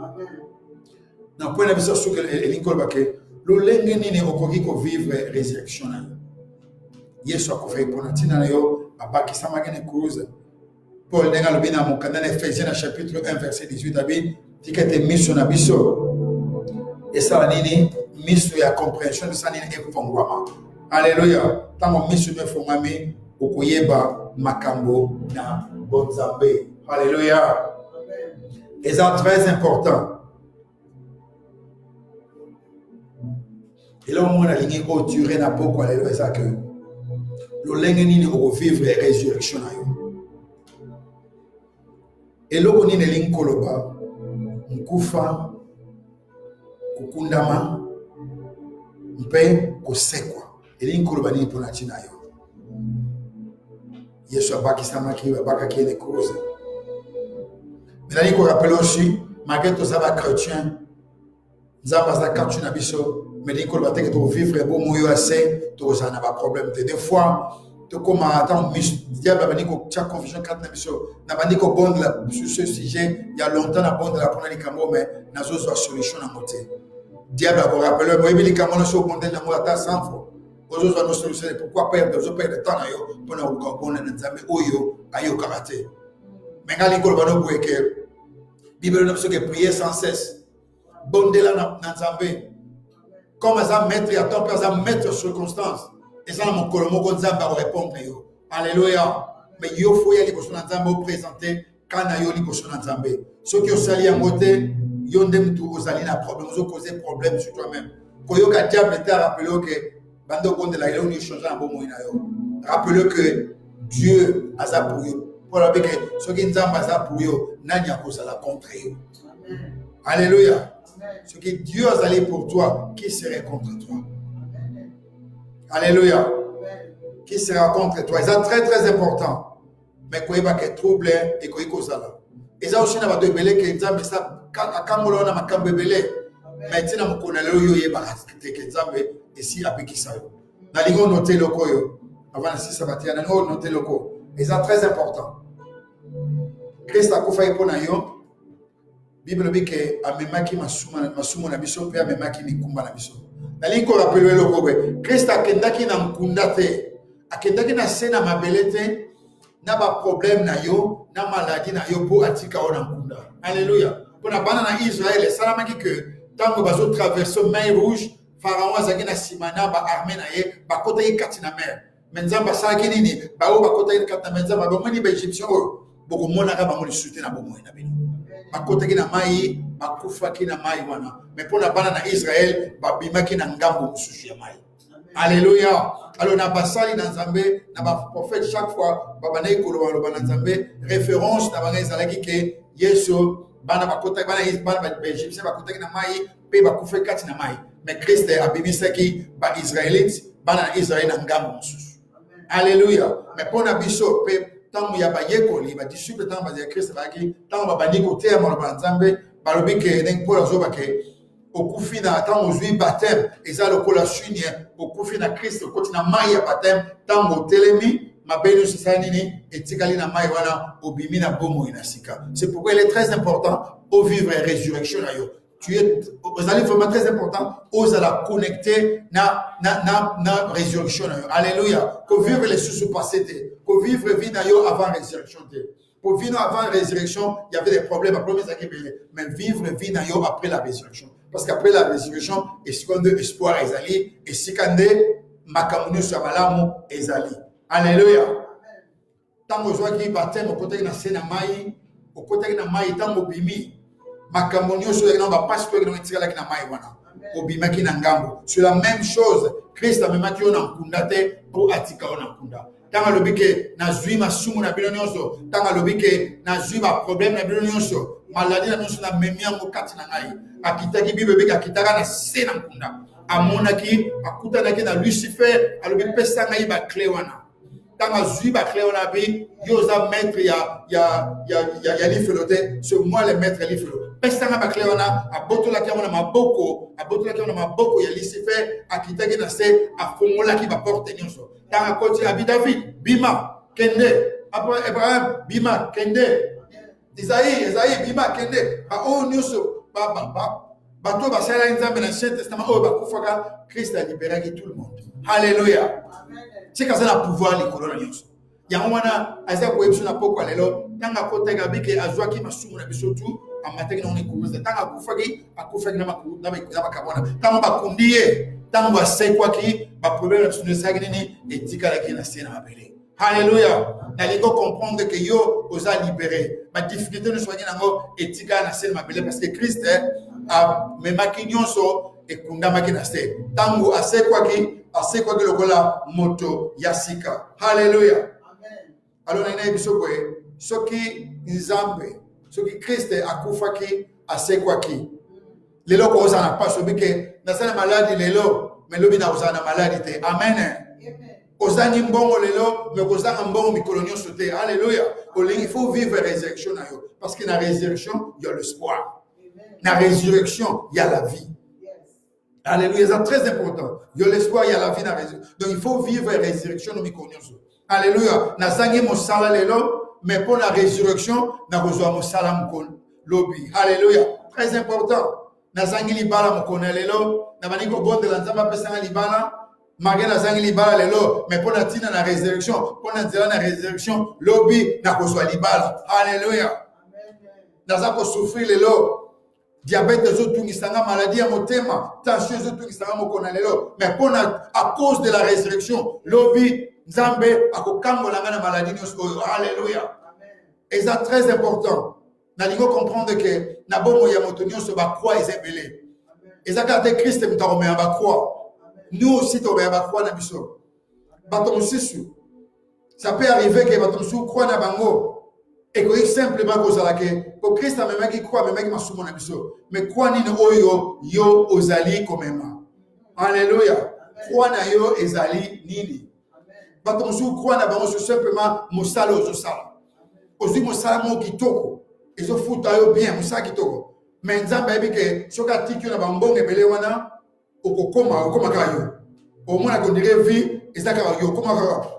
Na point de vue sur que l'école va que le lenge nini okoki ko vivre résurrection na Yesu akofai pona tina na yo abaki samagene cruise Paul denga lobina mo kanana Ephésiens chapitre 1 verset 18 abi tikete mission na biso et ça nini mission ya compréhension de ça nini efongwama. Alléluia. Tango mission me fongami okoyeba makambo na bonzambe. Alléluia. Et ça très important. Et là, on a ligné au durée n'a pas quoi aller ça que le lengeni au vivre résurrection na yo. Et là, on a ligné koloba mkufa kukundama mpe kosekwa. Et ligné koloba ni pona tina yo. Yesu abaki samaki abaka qui est cause. Mais là, il faut rappeler aussi malgré tout ça va chrétien nzamba za katu na biso mais il faut que vivre bon moyo assez to ça n'a pas problème des fois to comme attends diable va niko tia confusion kat na biso na bandiko bon sur ce sujet il y a longtemps na bon de la prendre les camo mais na zo solution na moté diable va rappeler moi il camo na so bon de la moata sans fois ozo zo no solution pourquoi perdre de temps na yo pour na ko bon na nzambe oyo ayo karaté mais ngali ko ba no que Bible nous dit que prier sans cesse bonde la na nzambe comme ça mettre à ton père ça mettre circonstance et ça mon kolomo ko nzamba répondre yo. Alléluia. Mais yo faut y aller ko na nzambe présenter kana yo li ko na nzambe ceux qui osali en côté yo ndem tu osali na problème zo causer problème sur toi-même ko yo ka diable te rappeler que bando bonde la il on change en bon moyen yo rappelez que Dieu a ça pour yo pour la que ceux qui nzamba ça pour yo nanya ko ça la contre yo. Alléluia. Ce que Dieu a allé pour toi, qui serait contre toi? Alléluia. Qui sera contre toi? C'est très très important. Mais quoi il va que trouble et quoi il cause là. Et ça aussi n'a pas de belé que Nzambe ça quand on a ma cambe belé. Mais tu n'as pas connu le yo yeba que Nzambe et si apiki ça yo. Na lingo noter le koyo. Avant si ça va tirer na lingo noter le ko. Et ça très important. Christ a kufa ipo na yo. Bible dit que amemaki masumu na biso pe amemaki mikumba na biso. Na lingo rappelé le ko be. Christ a kendaki na mkunda te. Akendaki na sena mabele te. Na ba problème na yo, na maladie na yo pour atika ona mkunda. Alléluia. Pour na bana na Israël, salamaki que tango bazo traverser mer rouge, Pharaon azaki na simana ba armée na ye, ba kota ye kati na mer. Menzamba salaki nini? Ba o ba kota ye kati na menzamba ba moni ba égyptien o. Boko mona ka ba moni souté na bomo na bino. Ba kota ki na mai, ba kufa ki na mai wana. Mais pour na bana na Israël, ba bimaki na ngambo mususu ya mai. Alléluia. Alors, na basali na Nzambe, na ba prophète chaque fois, baba na ikolo ba na Nzambe, référence na banga ezalaki ke Yesu bana bakota bana ba Égyptien bakota na mai pe bakufa kati na mai. Mais Christ a bimisaki ba Israélites, bana na Israël na ngambo mususu. Alléluia. Mais pour na biso pe tangu ya ba yekoli ba disciple tangu ba Christ ba ki tangu ba bandi ko te mo ba Nzambe ba lobi ke nen pour zo ba ke okufi na tango zui baptême eza lokola chuni okufi na Christ okoti na mai ya baptême tango telemi mabeno sisa nini etikali na mai wana obimi na bomo inasika. C'est pourquoi il est très important au vivre résurrection na yo. Tu es ozali vraiment très important aux la connecter na résurrection na yo. Alléluia. Ko vivre les sous passé te, ko vivre vie na yo avant résurrection te. Pour vivre avant la résurrection, il y avait des problèmes. Mais vivre vie na yo après la résurrection. Parce qu'après la résurrection, est-ce qu'on a espoir ezali, et si qu'on a makamunyo sur malamu ezali. Alléluia. Tant que je dis baptême, au côté de la scène mai, au côté de la mai, tant que bimi, makamunyo sur la va pas se faire dans la mai wana. Obima ki na ngambo. C'est la même chose. Christ a même maki on a kundate pour atika on a kunda. Tanga lobike na zui masumu na bino nyonso, tanga lobike na zui ba problème na bino nyonso, maladie na nyonso na memia mo kati na ngai. Akitaki bible bika kitaka na se na nkunda. Amonaki akutanaki na Lucifer, alobi pesa ngai ba clé wana. Tanga zui ba clé wana bi yoza maître ya lifelote, c'est moi le maître lifelo. Pesa ngai ba clé wana abotola ki wana maboko ya Lucifer, akitaki na se afongola ki ba porte nyonso. Tanga koti abi David, bima, kende. Après Abraham, bima, kende. Isaïe, bima, kende. Ba o nyonso, bato basala Nzambe na Ancien Testament, o ba kufaka, Christ a libéré tout le monde. Alléluia. C'est comme ça la pouvoir les colons nyonso. Ya wana aza ko ebso na poko lelo, tanga kota gabike azwa ki masumu na bisotu, amateki na oni kuuza. Tanga akufaki na makabona. Tanga bakundiye. Tant que c'est quoi qui va problème de ça nini etika la qui na sena mabele. Alléluia. Na lingo comprendre que yo osa libéré. Ma difficulté ne soit nango etika na sena mabele parce que Christ a me makinyon so e kunda makina se. Tango ase quoi qui lokola moto yasika. Alléluia. Amen. Alors na ina biso boye soki Nzambe soki Christ akufaki ase quoi qui lelo ko oza na paso bike na sana maladie lelo mais lobi na oza na maladie te. Amen. Oza ni mbongo lelo mais oza na mbongo mikolo nyonso te. Alléluia. Il faut vivre résurrection na yo parce que na résurrection il y a l'espoir. Na résurrection il y a la vie. Alléluia, c'est très important. Il y a l'espoir, il y a la vie na résurrection. Donc il faut vivre résurrection no mikolo nyonso. Alléluia. Na zangi mo sala lelo mais pour la résurrection na kozwa mo sala mkon lobi. Alléluia. Très important. Nazangi libala mokona lelo na baniko bonde la nzamba pesa libala magé nazangi libala lelo mais pour la tina na résurrection pour la nzela na résurrection lobi na kozwa libala. Alléluia. Amen. Nazako souffrir lelo diabète zotungisanga maladie ya motema tension zotungisanga mokona lelo mais pour à cause de la résurrection lobi nzambe akokangola na maladie nyonso. Alléluia. Amen. Et ça très important. Nalingo comprendre que na bomo ya moto nyonso ba croix ezebele. Ezaka te Christ mtarome ya ba croix. Nous aussi to ba croix na biso. Bato mosisu. Ça peut arriver que bato mosisu croix na bango. Et que simplement cause la que pour Christ a même qui croit même qui m'a soumon na biso mais quoi ni oyo yo ozali quand même. Alléluia. Quoi na yo ezali nini. Bato mosu croit na bango simplement mosala ozosala. Ozi mosala mo kitoko. Ezo futa yo bien mosala kitoko. Mais nzamba yebi ke soka tiki na bambonge bele wana okokoma ka yo. Au moins la condire vie ezaka yo koma ka.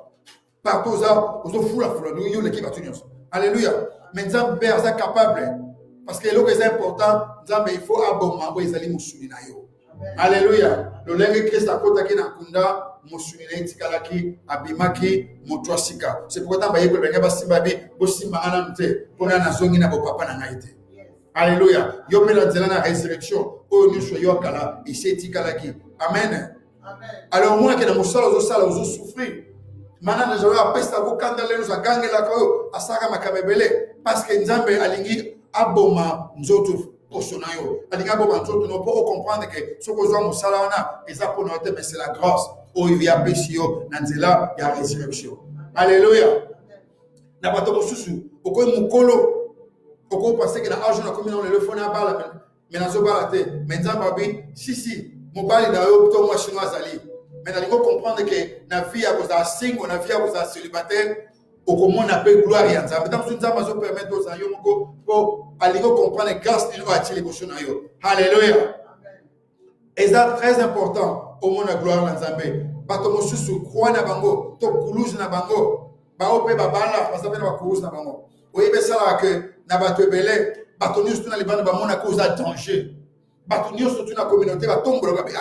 Partout ça ozo fula yo l'équipe à tous. Alléluia. Mais Nzambe est capable. Parce que ce qui est important, Nzambe il faut abomma pour ezali musuni na yo. Alléluia. Le lengue Christ a kotaki na kunda musuni na itikalaki abimaki motwasika. C'est pourquoi Nzambe yeko benga basimba bi bosimba ana nte pona na zongi na bo papa na ngaite. Alléluia. Yo pe la nzela na résurrection. O ni so yo kala isi itikalaki. Amen. Amen. Alors moi que na musala ozo souffrir. Maintenant, je vais appeler ça pour quand nous a gagné la caillou, à Sara Makabebele, parce que Nzambe alingi aboma nzoto posonayo. Alingi aboma nzoto, nous pouvons comprendre que ce que nous avons salana, et ça pour nous, mais c'est la grâce. Oh, il y a Pessio, Nanzela, il y a résurrection. Alléluia. N'a pas de souci. Au coup, Moukolo, au coup, parce que l'argent a commis dans le fond à balle, mais dans ce balate, mais Nzambe, si, mon balle d'ailleurs, plutôt moi chinois ali. Mais il faut comprendre que la vie à cause de single, la vie à cause de célibataire, au comment on appelle gloire et ensemble. Donc, nous avons permettre aux amis pour aller comprendre grâce de nous à tirer les choses. Alléluia. Et c'est très important au monde de gloire ensemble. Parce que nous sommes croix na bango, to koulouj na bango, ba ope ba bala, parce que nous avons koulouj na bango. Oui, mais ça que na bato belé, bato nous sommes dans les bandes ba mona cause de danger. Bato nous sommes dans la communauté, ba tombe le gabi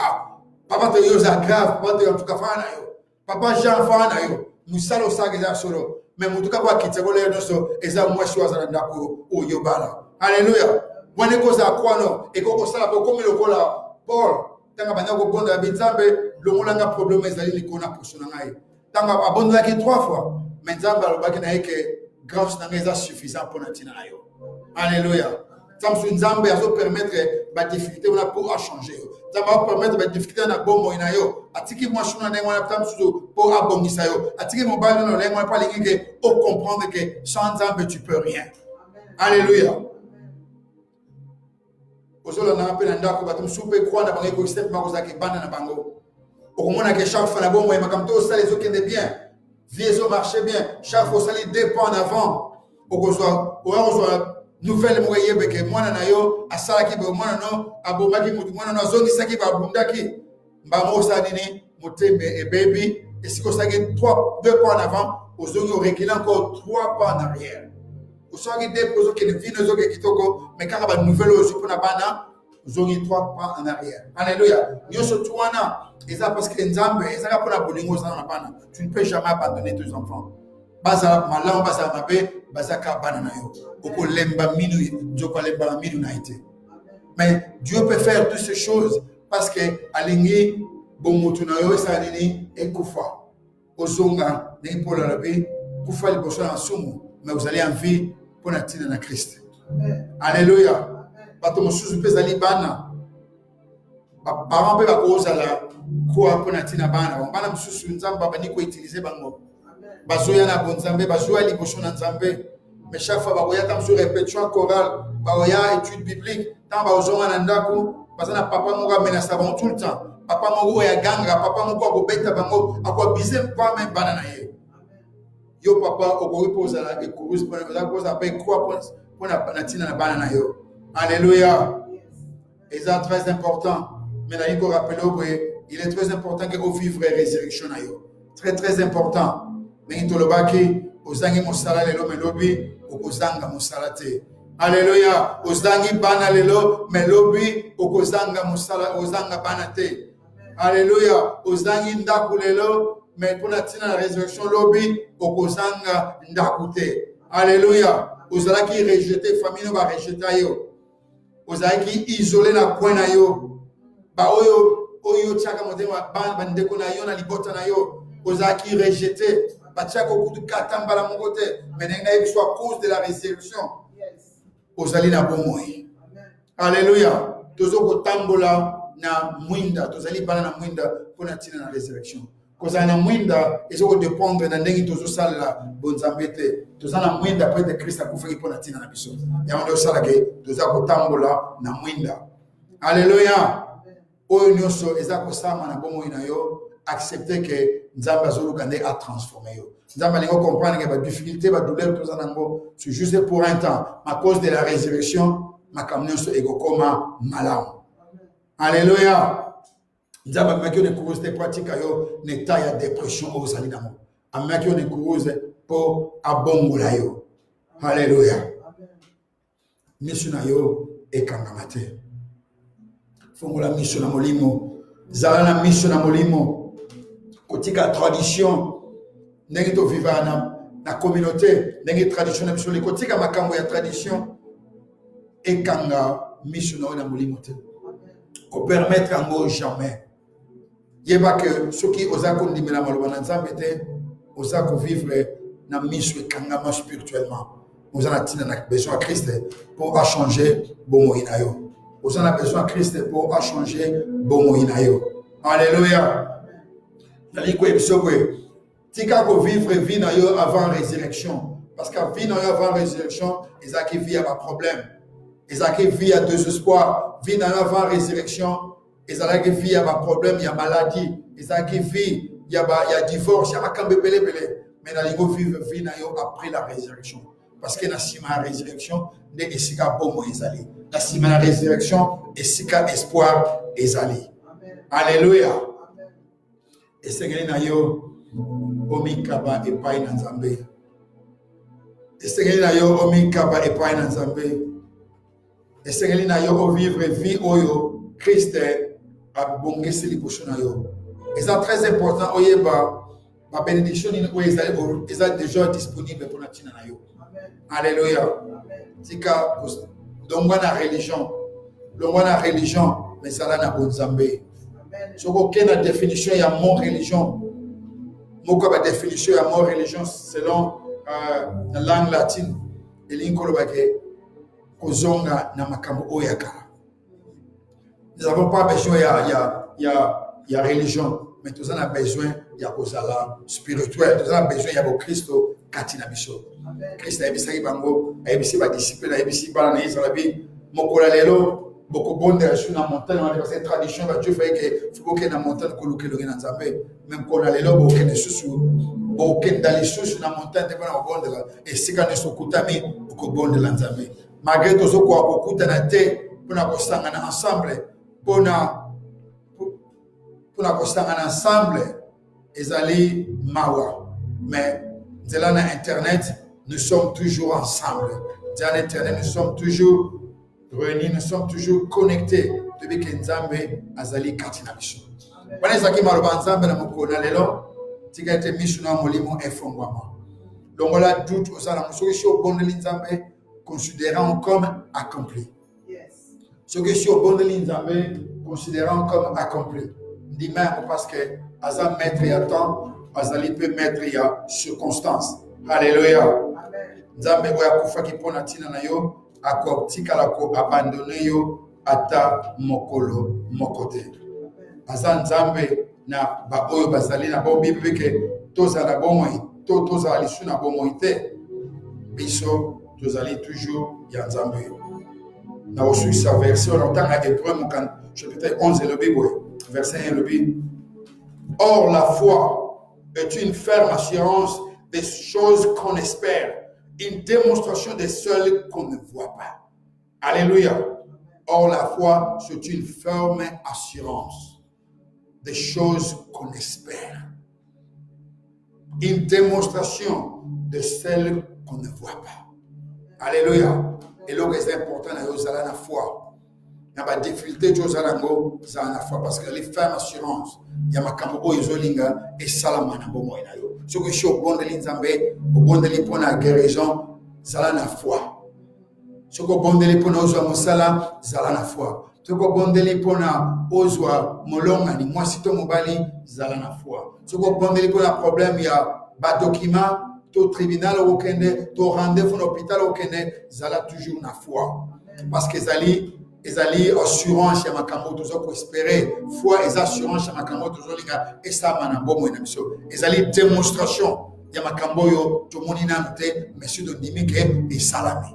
Papa te yoza grave, papa te en tout cas fana yo. Papa Jean fana yo. Musalo saga solo. Mais en tout cas kwa kitego le noso eza mwa shwaza ndako o yobala. Alléluia. Bwana koza kwa no e koko sala po komi lokola Paul. Tanga banya ko bonda bizambe lo molanga problème ezali likona posona ngai. Tanga abonda ki 3 fois. Mais nzamba alobaki na yeke grâce na ngeza suffisant pour natina yo. Alléluia. Samson Nzambe a permettre la difficulté pour changer. Ça va permettre la difficulté na bombo ina yo. Atiki moi shuna na ngwana tamsuzo pour abongisa yo. Atiki mo balo no lengwa pa lingike au comprendre que sans Nzambe tu peux rien. Alléluia. Ozola na apena ndako batum soupe croix na bango ko step ma kozaki bana na bango. Okomona que chaque fois na bombo et makamto ça les okende bien. Viezo marche bien. Chaque fois ça les dépend en avant. Okozwa nouvelle moyen que moi na yo asala ki be mwana no abomaki mutu mwana no zongi saki ba bundaki mbamo sa nini mutembe et baby et si ko saki 2 pas en avant ozongi reculer encore 3 pas en arrière osaki déposer que vino zoke kitoko mais kaka ba nouvelle ozo pona bana ozongi 3 pas en arrière. Alléluia. Nyoso tuana eza parce que Nzambe eza pona bolingo za na bana. Tu ne peux jamais abandonner tes enfants. Baza malama baza mabe bazaka banana yo oko lemba minu njoko lemba minu na été. Mais Dieu peut faire toutes ces choses parce que alingi bomutu na yo sa nini ekufa ozonga ne pola labe kufa liboso na sumu mais vous allez en vie pour na tina na Christ. Alléluia. Bato mosusu pezali bana parents pe bakozala kwa pour na tina bana bana mosusu Nzamba bani ko utiliser bango bazoya na bonzambe bazoya liboso na Nzambe mais chaque fois bakoya tam sur répétition chorale bakoya étude biblique tant bazonga na ndako bazana papa moko amenasa bango tout le temps papa moko ya ganga papa moko akobeta bango akobize pas même bana na ye yo papa okoreposa la écouruse pour la cause après quoi pour na tina na bana na yo. Alléluia. Et ça très important mais là il faut rappeler il est très important que vous vivre résurrection na yo très important. Mais tolobaki ozangi mosala lelo melobi okozanga mosala te. Alléluia. Ozangi bana lelo melobi okozanga mosala ozanga bana te. Alléluia. Ozangi ndaku lelo mais pour la tina la résurrection lobi okozanga ndaku te. Alléluia. Ozalaki rejeter famille no ba rejeter yo. Ozalaki isolé na coin na yo. Ba oyo tiaka motema ban ndeko na yo na libota na yo. Ozalaki rejeter mais soit à cause de la résurrection. Ozali na bomoi. Alléluia. Tozoko tambola na mwinda, tozali bana na mwinda pour na tina na résurrection. kozana mwinda ezoko dépendre na ndenge tozosalela bonzambe te tozana mwinda peut-être Christ akufaki mpona ntina na biso yango nde osalaka toza kotambola na mwinda. Alléluia. Oyo nyonso eza kosama na bomoi na yo accepter que nzambe azoluka nde atransforme yo. Nzambe alingi comprendre que badifficulté badouleur toza nango c'est juste pour un temps à cause de la résurrection makambo nyonso ekokoma malamu. Alléluia. Nzambe ameki yo nekouruze te pratika yo na état ya dépression oyo ozali nango ameki yo nekouruze mpo abongola yo. Alléluia. Miso na yo ekangama te. Fongola miso na molimo zala na miso na molimo kotika tradition ndenge tovivaka na communauté ndenge tradition na biso kotika makambo ya tradition ekanga miso na yo na molimo te kopermettre yango jamais. Yeba ke soki oza kondimela maloba na nzambe te oza kovivre na miso ekangama spirituellement. Oza na ntina na besoin ya Christ pour changer bomoi na yo. Vous en avez besoin de Christ pour changer bon moyen. Alléluia. Tika ko vivre vie na yo avant résurrection. Parce que vie na yo avant résurrection, ils ont qui vit à problème. Ils ont qui vit à désespoir. Vie na yo avant résurrection, ils ont qui vit à problème, il y a maladie. Ils ont qui vit, il y a divorce, il y a makambe pele pele. Mais na lingo vivre vie na yo après la résurrection. Parce que na sima la résurrection, ne esika bon moyen ezali. La sima la résurrection, esika espoir ezali. Alléluia. Et c'est na yo omikaba epai na nzambe. Et c'est na yo omikaba epai na nzambe. Et c'est na yo vivre vie oyo Christ a bongesi liboso na yo. Et c'est très important oyeba ma bénédiction est déjà disponible pour la tina na yo. Alléluia. Tika donc la religion mais ça là na bonzambe. So aucune définition ya mon religion. Moko ba définition ya mon religion selon la langue latine et l'inkolo ba ke kozonga na makambo oyaka. Nous n'avons pas besoin ya religion mais nous avons besoin ya kozala spirituel. Nous avons besoin ya Christ katina biso. Christ a bisaki bango a bisi ba disciple a bisi bana na Israël mokola lelo boko bonde sur na montagne on a cette tradition ba Dieu fait que faut que na montagne ko luke na nzambe même ko na lelo boko ne susu boko ndali susu na montagne te bana bonde la et sika ne sokutami boko bonde la nzambe malgré to zo ko kokutana te pona ko sangana ensemble pona ko sangana ensemble ezali mawa mais là na internet nous sommes toujours ensemble. Dans l'internet, nous sommes toujours réunis, nous sommes toujours connectés. Depuis que Nzambe azali katina biso. Wana ezaki maloba Nzambe na mokona lelo, tika ete miso na molimo efongwama. Longola doute osala musoki sho bondeli Nzambe considérant comme accompli. Yes. Soki sho bondeli Nzambe considérant comme accompli. Dit même parce que azam maître ya temps, azali peut mettre ya circonstance. Alléluia. Nzambe oya kufaki pona tina na yo akotikala ko abandonner yo ata mokolo mokote. Aza Nzambe na ba oyo bazali na bo bible ke tozala bomoi tozala lisu na bomoi te biso tozali toujours ya Nzambe. Na osu sa verset on entend à Hébreu chapitre 11 le Bible verset 1 le Bible. Or la foi est une ferme assurance des choses qu'on espère, une démonstration des seules qu'on ne voit pas. Alléluia. Or, la foi, c'est une ferme assurance des choses qu'on espère. Une démonstration de celles qu'on ne voit pas. Alléluia. Et là, c'est important, c'est la foi. Il y a des difficultés, c'est la foi, parce que les fermes assurances, il y a et salamana bomoina yo. Ce que je suis au bon de l'Inzambe, au bon de l'Ipona guérison, zala na foi. Ce que bon de l'Ipona ozwa mosala, zala na foi. Ce que bon de l'Ipona ozwa molonga ni mwasito mobali, zala na foi. Ce que bon de l'Ipona problème il y a ba document, to tribunal au kende, to rendez-vous à l'hôpital au kende, zala toujours na foi. Parce que zali ezali assurance ya makambo tozo ko espérer foi eza assurance ya makambo tozo linga esama na bomoi na biso ezali démonstration ya makambo yo tomoni nanu te mais sur ndimi ke esalami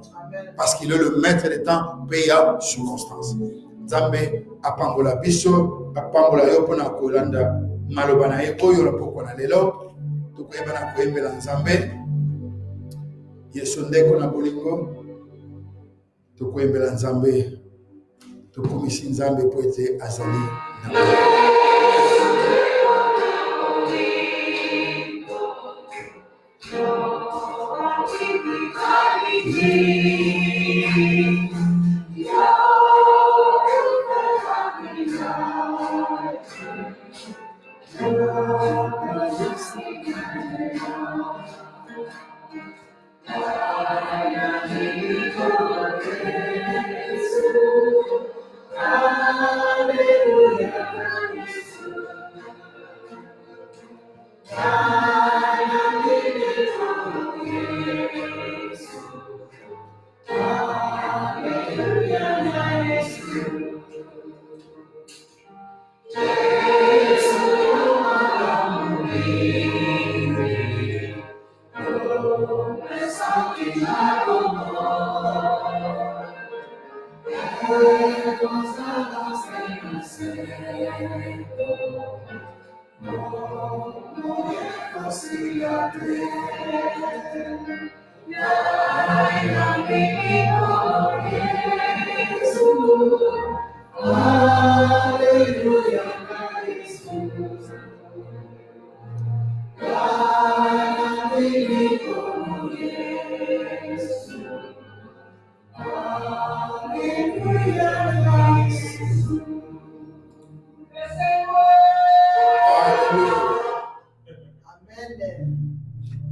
parce qu'il est le maître des temps pe ya circonstance nzambe apambola biso apambola yo mpona kolanda maloba na ye oyo lopoko na lelo tokoyeba na koyembela nzambe yesu ndeko na bolingo tokoyembela nzambe tokomisi nzambe po ete azali na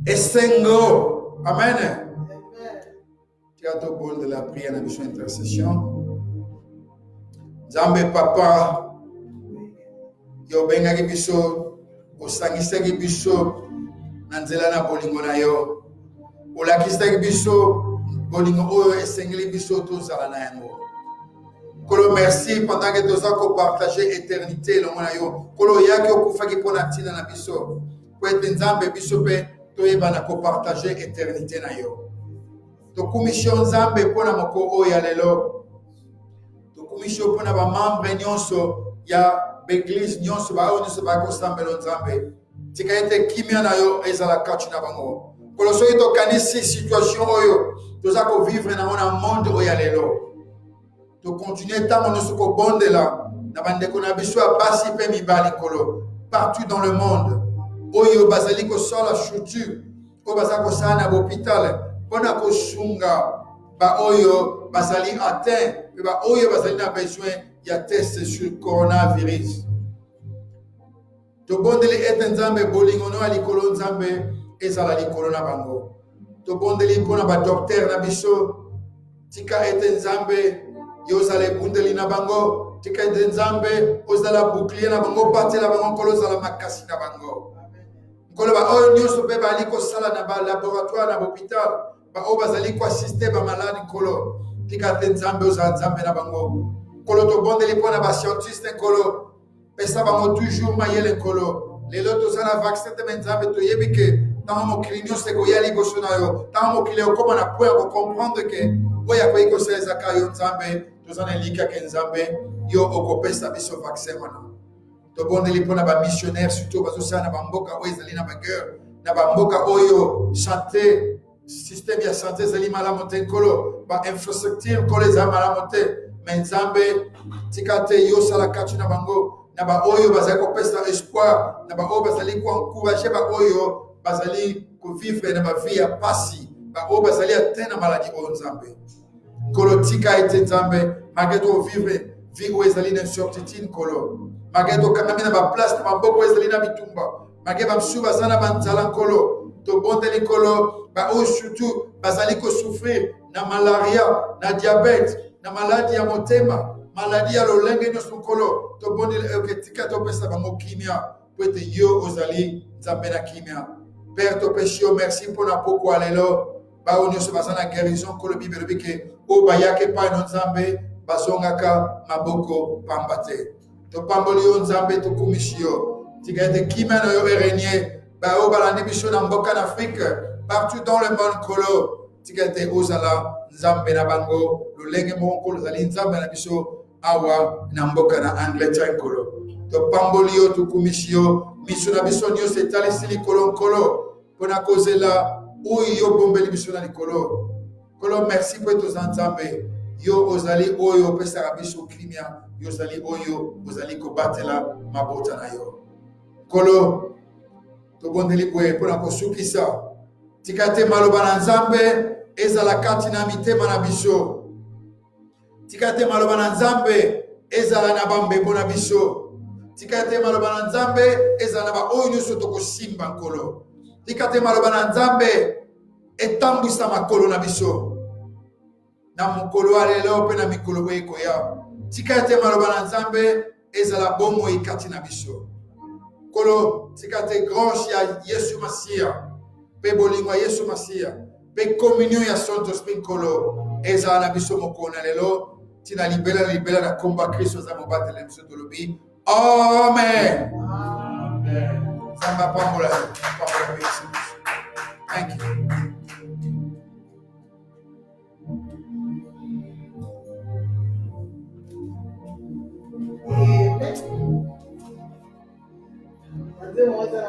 Esengo. Amen. Tu as tout bon de la prière, la mission intercession. Nzambe papa, yo bengaki biso, osangisaki biso, nanzela na bolingo na yo. Olakisaki biso, bolingo oyo esengeli biso tozala na yango. Kolo merci pendant que toza ko partager éternité lo mona yo. Kolo yaki okufaki pona tina na biso. Po ete nzambe biso pe toyeba na ko partager éternité na yo. To commission nzambe pona moko oyo lelo. To commission pona ba membre nyonso ya l'église nyonso ba oyo nyonso ba ko sambelo nzambe. Tika ete kimia na yo ezala katu na bango. Kolo soki to kanisi situation oyo toza ko vivre na mona monde oyo lelo. To continuer tant nous ko bonde là na bande ko na biso basi pe mibali kolo partout dans le monde oyo bazali ko sola structure ko bazako sana hôpital pona ko sunga ba oyo bazali atteint ba oyo bazali na besoin ya test sur coronavirus to bonde le ete nzambe bolingo no ali kolo nzambe ezala li corona bango to bonde li pona ba docteur na biso tika ete nzambe yozale bundeli na bango tika nzambe ozala bouclier na bango pate la bango kolo zala makasi na bango kolo ba oyo nyonso pe bali ko sala na ba laboratoire na hôpital ba o bazali ko assister ba malade kolo tika nzambe ozala nzambe na bango kolo to bondeli pona ba scientiste kolo pesa bango toujours mayele kolo lelo to zala vaccin te nzambe to yebike tant mo cligno se ko yali ko sona yo tant mo kile ko na pour comprendre que oya ko iko se zakayo nzambe tozana lika ke nzambe yo okopesa biso vaccin wana to bondeli pona ba missionnaire surtout bazosana ba mboka oyo ezali na baguerre na ba mboka oyo santé système ya santé ezali malamu te nkolo ba infrastructure kolo ezali malamu te mais nzambe tika te yo sala katu na bango na ba oyo bazali kopesa espoir na ba oyo bazali ko encourager ba oyo bazali ko vivre na ba vie ya pasi ba oyo bazali atteindre maladie oyo nzambe kolo tika ete nzambe mageto vivre vie oyo ezali na incertitude kolo mageto kamami na ba place na maboko oyo ezali na bitumba mage bamsu baza na banzala nkolo to bondeli kolo ba oyo surtout bazali ko souffrir na malaria na diabète na maladie ya motema maladie ya lolenge nyonso nkolo to bondeli tika topesa bango kimia po ete yo ozali nzambe na kimia père topesi yo merci mpona pokwa lelo ba oyo nyonso baza na guérison kolo bible elobi ke o bayake epai na nzambe bazongaka maboko pamba te. Topamboli yo nzambe tokumisi yo. Tika ete kimia na yo erenye baoyo balandi biso na mboka na Afrique, partout dans le monde kolo. Tika ete ozala nzambe na bango lolenge moko kolo ozali nzambe na biso awa na mboka na Angleterre kolo. Topamboli yo tokumisi yo miso na biso nyonso etalisi likolo nkolo mpona kozela oyo yo bombeli biso na likolo. Kolo merci po ete oza nzambe yo ozali oyo opesaka biso kimia, yo ozali oyo ozali kobatela mabota na yo. Kolo tobondeli boye mpona kosukisa. Tika te maloba na nzambe ezala kati na mitema na biso. Tika te maloba na nzambe ezala na bambembo na biso. Tika te maloba na nzambe ezala na baoyo nyonso tokosimba nkolo. Tika te maloba na nzambe etambwisa makolo na biso na mokolo ya lelo mpe na mikolo oyo ekoya. Tika te maloba na nzambe ezala bomoi kati na biso. Kolo tika te granche ya Yesu Masiya mpe bolingo ya Yesu Masiya mpe communion ya Saint Esprit nkolo ezala na biso mokolo na lelo tina libela na kombo ya Kristo aza mobatela biso tolobi amen. Nzambe apambola biso. Thank you. Amen.